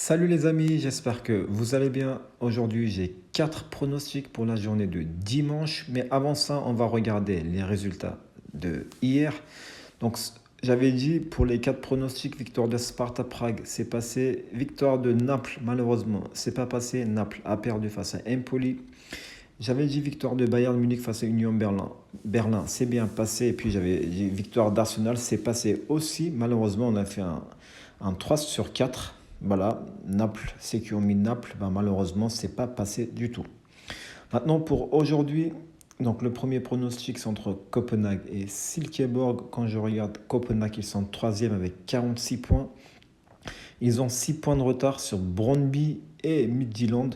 Salut les amis, j'espère que vous allez bien. Aujourd'hui, j'ai 4 pronostics pour la journée de dimanche. Mais avant ça, on va regarder les résultats de hier. Donc, j'avais dit pour les 4 pronostics, victoire de Sparta Prague, c'est passé. Victoire de Naples, malheureusement, c'est pas passé. Naples a perdu face à Empoli. J'avais dit victoire de Bayern Munich face à Union Berlin. Berlin, c'est bien passé. Et puis j'avais dit victoire d'Arsenal, c'est passé aussi. Malheureusement, on a fait un 3 sur 4. Voilà, Naples, ceux qui ont mis Naples, ben malheureusement, c'est pas passé du tout. Maintenant, pour aujourd'hui, donc le premier pronostic, c'est entre Copenhague et Silkeborg. Quand je regarde Copenhague, ils sont troisième avec 46 points. Ils ont 6 points de retard sur Brøndby et Midtjylland.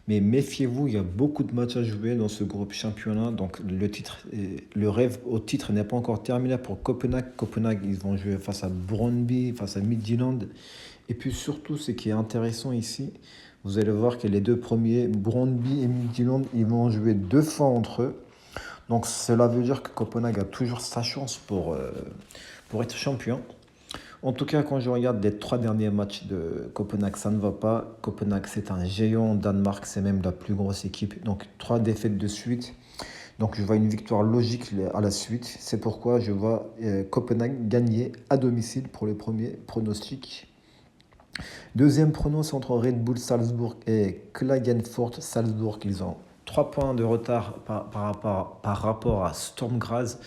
Mais méfiez-vous, il y a beaucoup de matchs à jouer dans ce groupe championnat. Donc le rêve au titre n'est pas encore terminé pour Copenhague. Copenhague, ils vont jouer face à Brøndby, face à Midtjylland. Et puis surtout, ce qui est intéressant ici, vous allez voir que les deux premiers, Brøndby et Midtjylland, ils vont jouer 2 fois entre eux. Donc cela veut dire que Copenhague a toujours sa chance pour être champion. En tout cas, quand je regarde les 3 derniers matchs de Copenhague, ça ne va pas. Copenhague, c'est un géant. Danemark, c'est même la plus grosse équipe. Donc 3 défaites de suite. Donc je vois une victoire logique à la suite. C'est pourquoi je vois Copenhague gagner à domicile pour le premier pronostic. Deuxième pronostic entre Red Bull Salzbourg et Klagenfurt Salzbourg. Ils ont 3 points de retard par rapport à Storm Graz.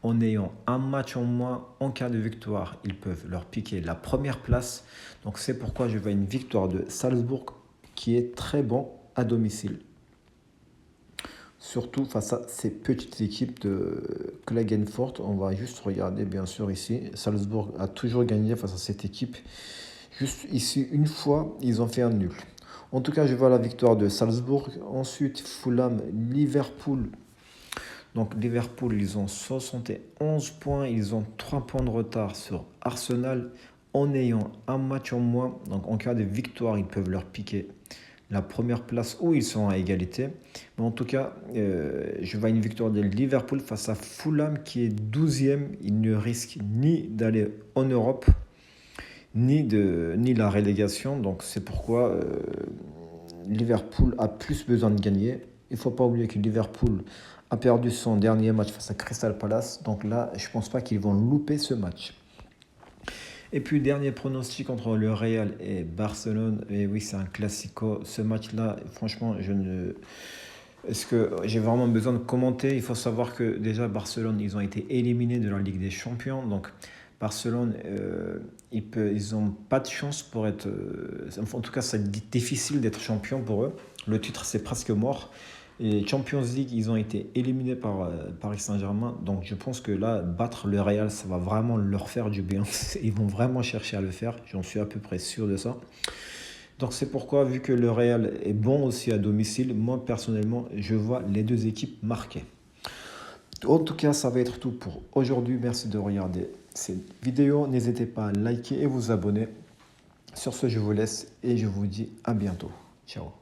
En ayant un match en moins, en cas de victoire, ils peuvent leur piquer la première place. Donc c'est pourquoi je vois une victoire de Salzbourg qui est très bon à domicile. Surtout face à ces petites équipes de Klagenfurt. On va juste regarder bien sûr ici. Salzbourg a toujours gagné face à cette équipe. Juste ici, une fois, ils ont fait un nul. En tout cas, je vois la victoire de Salzbourg. Ensuite, Fulham, Liverpool. Donc Liverpool, ils ont 71 points. Ils ont 3 points de retard sur Arsenal en ayant un match en moins. Donc en cas de victoire, ils peuvent leur piquer la première place où ils sont à égalité. Mais en tout cas, je vois une victoire de Liverpool face à Fulham qui est 12e. Ils ne risquent ni d'aller en Europe, ni la relégation. Donc c'est pourquoi Liverpool a plus besoin de gagner. Il ne faut pas oublier que Liverpool a perdu son dernier match face à Crystal Palace. Donc là, je ne pense pas qu'ils vont louper ce match. Et puis, dernier pronostic entre le Real et Barcelone. Et oui, c'est un classico. Ce match-là, franchement, est-ce que j'ai vraiment besoin de commenter? Il faut savoir que déjà, Barcelone, ils ont été éliminés de la Ligue des Champions. Donc, Barcelone, ils n'ont pas de chance pour être... en tout cas, c'est difficile d'être champion pour eux. Le titre, c'est presque mort. Et Champions League, ils ont été éliminés par Paris Saint-Germain. Donc je pense que là, battre le Real, ça va vraiment leur faire du bien. Ils vont vraiment chercher à le faire. J'en suis à peu près sûr de ça. Donc c'est pourquoi, vu que le Real est bon aussi à domicile, moi personnellement, je vois les deux équipes marquées. En tout cas, ça va être tout pour aujourd'hui. Merci de regarder cette vidéo. N'hésitez pas à liker et vous abonner. Sur ce, je vous laisse et je vous dis à bientôt. Ciao.